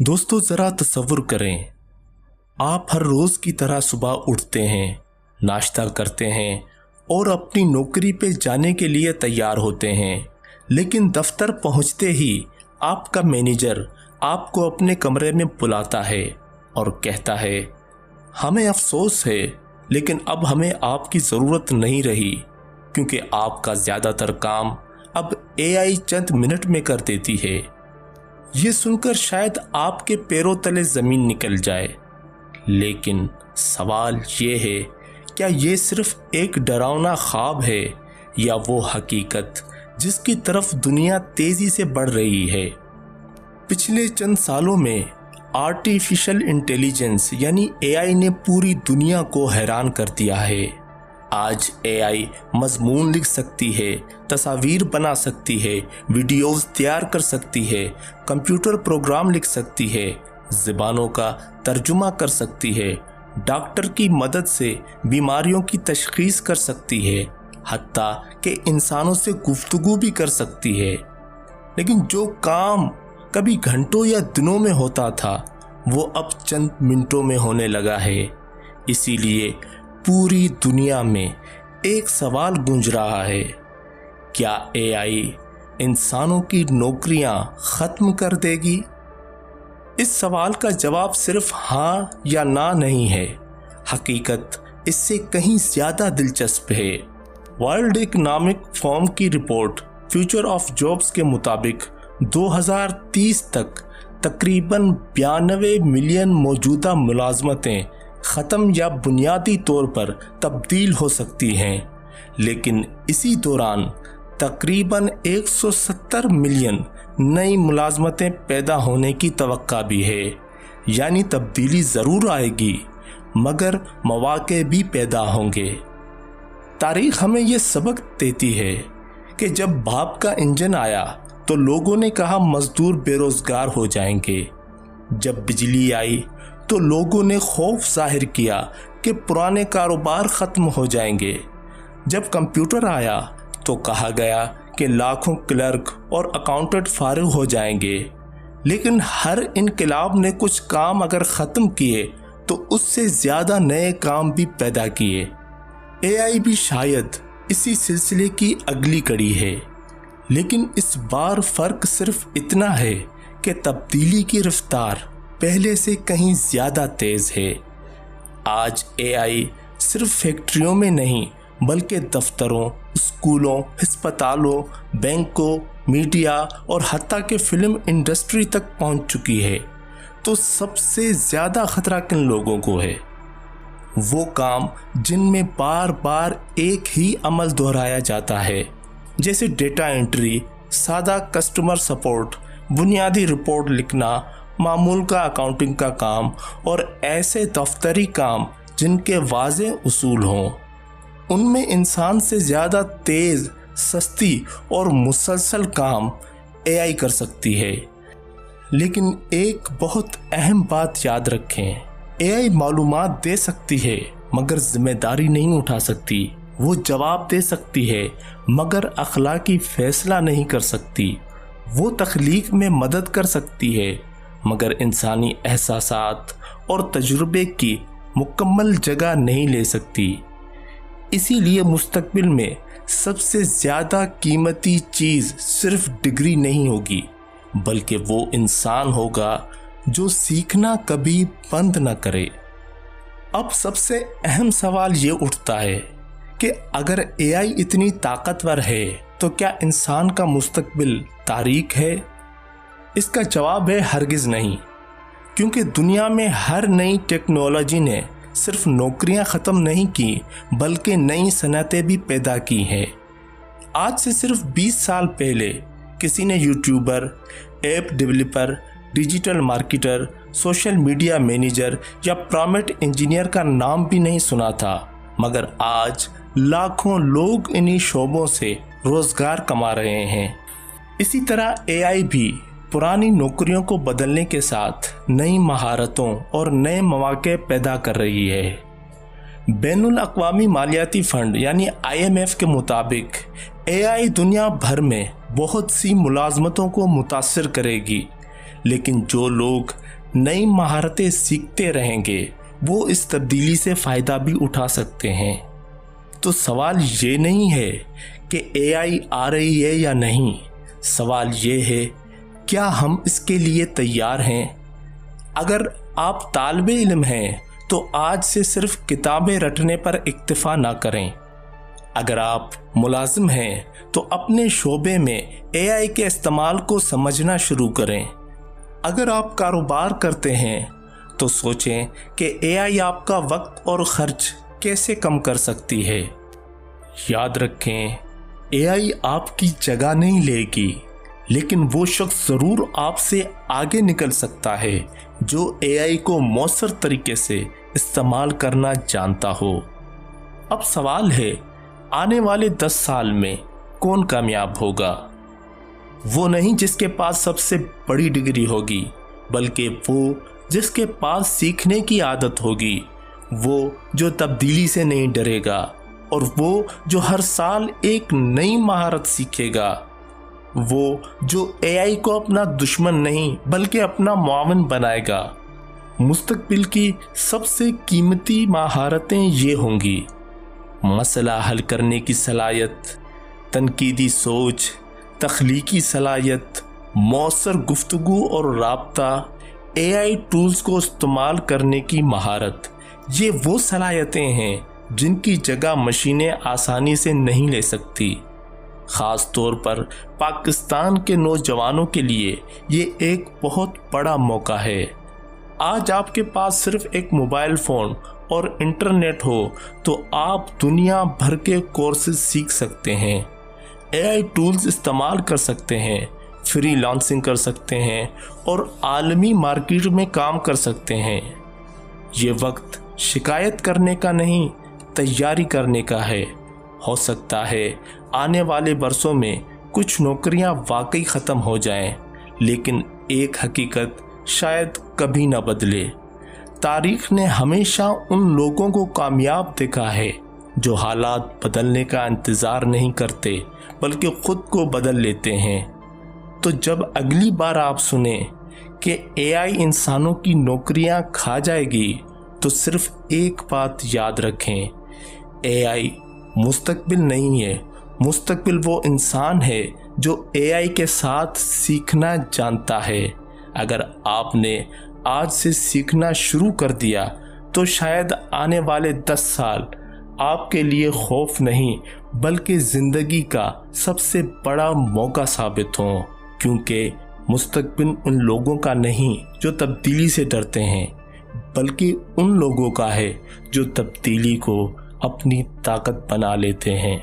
दोस्तों ज़रा तसव्वुर करें, आप हर रोज़ की तरह सुबह उठते हैं, नाश्ता करते हैं और अपनी नौकरी पे जाने के लिए तैयार होते हैं, लेकिन दफ्तर पहुंचते ही आपका मैनेजर आपको अपने कमरे में बुलाता है और कहता है, हमें अफसोस है लेकिन अब हमें आपकी ज़रूरत नहीं रही क्योंकि आपका ज़्यादातर काम अब AI चंद मिनट में कर देती है। ये सुनकर शायद आपके पैरों तले ज़मीन निकल जाए, लेकिन सवाल ये है, क्या ये सिर्फ एक डरावना ख्वाब है या वो हकीकत जिसकी तरफ दुनिया तेज़ी से बढ़ रही है? पिछले चंद सालों में आर्टिफिशियल इंटेलिजेंस यानी AI ने पूरी दुनिया को हैरान कर दिया है। आज AI मज़मून लिख सकती है, तस्वीर बना सकती है, वीडियोज़ तैयार कर सकती है, कंप्यूटर प्रोग्राम लिख सकती है, ज़बानों का तर्जुमा कर सकती है, डॉक्टर की मदद से बीमारियों की तशख़ीस कर सकती है, हत्ता कि इंसानों से गुफ्तगू भी कर सकती है। लेकिन जो काम कभी घंटों या दिनों में होता था वो अब चंद मिनटों में होने लगा है। इसीलिए पूरी दुनिया में एक सवाल गूंज रहा है, क्या AI इंसानों की नौकरियां ख़त्म कर देगी? इस सवाल का जवाब सिर्फ हाँ या ना नहीं है, हकीकत इससे कहीं ज़्यादा दिलचस्प है। वर्ल्ड इकनॉमिक फोरम की रिपोर्ट फ्यूचर ऑफ जॉब्स के मुताबिक 2030 तक तकरीबन 92 मिलियन मौजूदा मुलाजमतें ख़त्म या बुनियादी तौर पर तब्दील हो सकती हैं, लेकिन इसी दौरान तकरीबन 170 मिलियन नई मुलाजमतें पैदा होने की तवक्का भी है। यानी तब्दीली ज़रूर आएगी मगर मौक़े भी पैदा होंगे। तारीख़ हमें ये सबक देती है कि जब भाप का इंजन आया तो लोगों ने कहा मज़दूर बेरोज़गार हो जाएंगे। जब बिजली आई तो लोगों ने खौफ जाहिर किया कि पुराने कारोबार ख़त्म हो जाएंगे। जब कंप्यूटर आया तो कहा गया कि लाखों क्लर्क और अकाउंटेंट फारिग हो जाएंगे। लेकिन हर इनकलाब ने कुछ काम अगर ख़त्म किए तो उससे ज़्यादा नए काम भी पैदा किए। AI भी शायद इसी सिलसिले की अगली कड़ी है, लेकिन इस बार फ़र्क सिर्फ इतना है कि तब्दीली की रफ्तार पहले से कहीं ज़्यादा तेज़ है। आज AI सिर्फ फैक्ट्रियों में नहीं बल्कि दफ्तरों, स्कूलों, अस्पतालों, बैंकों, मीडिया और हत्ता के फिल्म इंडस्ट्री तक पहुंच चुकी है। तो सबसे ज़्यादा ख़तरा किन लोगों को है? वो काम जिनमें बार बार एक ही अमल दोहराया जाता है, जैसे डेटा एंट्री, सादा कस्टमर सपोर्ट, बुनियादी रिपोर्ट लिखना, मामूल का अकाउंटिंग का काम और ऐसे दफ्तरी काम जिनके वाज़ेह उसूल हों। उनमें इंसान से ज़्यादा तेज़, सस्ती और मुसलसल काम AI कर सकती है। लेकिन एक बहुत अहम बात याद रखें, AI मालूमात दे सकती है मगर ज़िम्मेदारी नहीं उठा सकती। वो जवाब दे सकती है मगर अखलाकी फ़ैसला नहीं कर सकती। वो तख्लीक में मदद कर सकती है मगर इंसानी एहसासात और तजुर्बे की मुकम्मल जगह नहीं ले सकती। इसीलिए मुस्तकबिल में सबसे ज़्यादा कीमती चीज़ सिर्फ डिग्री नहीं होगी, बल्कि वो इंसान होगा जो सीखना कभी बंद न करे। अब सबसे अहम सवाल ये उठता है कि अगर AI इतनी ताकतवर है तो क्या इंसान का मुस्तकबिल तारीक है? इसका जवाब है हरगिज़ नहीं, क्योंकि दुनिया में हर नई टेक्नोलॉजी ने सिर्फ नौकरियां ख़त्म नहीं की बल्कि नई सनतें भी पैदा की हैं। आज से सिर्फ 20 साल पहले किसी ने YouTuber, app developer, digital marketer, social media manager या प्रॉम्प्ट इंजीनियर का नाम भी नहीं सुना था, मगर आज लाखों लोग इन्हीं शोबों से रोज़गार कमा रहे हैं। इसी तरह AI भी पुरानी नौकरियों को बदलने के साथ नई महारतों और नए मौके पैदा कर रही है। बैनुल अक़वामी मालियाती फ़ंड यानी IMF के मुताबिक AI दुनिया भर में बहुत सी मुलाजमतों को मुतासर करेगी, लेकिन जो लोग नई महारतें सीखते रहेंगे वो इस तब्दीली से फ़ायदा भी उठा सकते हैं। तो सवाल ये नहीं है कि AI आ रही है या नहीं, सवाल ये है क्या हम इसके लिए तैयार हैं। अगर आप तालिबे इल्म हैं तो आज से सिर्फ किताबें रटने पर इक्तिफा ना करें। अगर आप मुलाजिम हैं तो अपने शोबे में AI के इस्तेमाल को समझना शुरू करें। अगर आप कारोबार करते हैं तो सोचें कि AI आपका वक्त और खर्च कैसे कम कर सकती है। याद रखें, AI आपकी जगह नहीं लेगी, लेकिन वो शख्स ज़रूर आपसे आगे निकल सकता है जो AI को मौसर तरीके से इस्तेमाल करना जानता हो। अब सवाल है, आने वाले 10 साल में कौन कामयाब होगा? वो नहीं जिसके पास सबसे बड़ी डिग्री होगी, बल्कि वो जिसके पास सीखने की आदत होगी, वो जो तब्दीली से नहीं डरेगा और वो जो हर साल एक नई महारत सीखेगा, वो जो AI को अपना दुश्मन नहीं बल्कि अपना मुआविन बनाएगा। मुस्तकबिल की सबसे कीमती महारतें ये होंगी: मसला हल करने की सलाहियत, तनकीदी सोच, तख्लीकी सलाहियत, मौसर गुफ्तगू और राब्ता, AI टूल्स को इस्तेमाल करने की महारत। ये वो सलाहियतें हैं जिनकी जगह मशीनें आसानी से नहीं ले सकती। ख़ास तौर पर पाकिस्तान के नौजवानों के लिए ये एक बहुत बड़ा मौका है। आज आपके पास सिर्फ एक मोबाइल फ़ोन और इंटरनेट हो तो आप दुनिया भर के कोर्सेज सीख सकते हैं, AI टूल्स इस्तेमाल कर सकते हैं, फ्रीलांसिंग कर सकते हैं और आलमी मार्केट में काम कर सकते हैं। ये वक्त शिकायत करने का नहीं, तैयारी करने का है। हो सकता है आने वाले बरसों में कुछ नौकरियां वाकई ख़त्म हो जाएं, लेकिन एक हकीकत शायद कभी न बदले। तारीख़ ने हमेशा उन लोगों को कामयाब देखा है जो हालात बदलने का इंतज़ार नहीं करते बल्कि ख़ुद को बदल लेते हैं। तो जब अगली बार आप सुने कि AI इंसानों की नौकरियां खा जाएगी, तो सिर्फ एक बात याद रखें, AI मुस्तकबिल नहीं है। मुस्तकबिल वो इंसान है जो AI के साथ सीखना जानता है। अगर आपने आज से सीखना शुरू कर दिया तो शायद आने वाले 10 साल आपके लिए खौफ नहीं बल्कि ज़िंदगी का सबसे बड़ा मौका साबित हो, क्योंकि मुस्तकबिल उन लोगों का नहीं जो तब्दीली से डरते हैं, बल्कि उन लोगों का है जो तब्दीली को अपनी ताकत बना लेते हैं।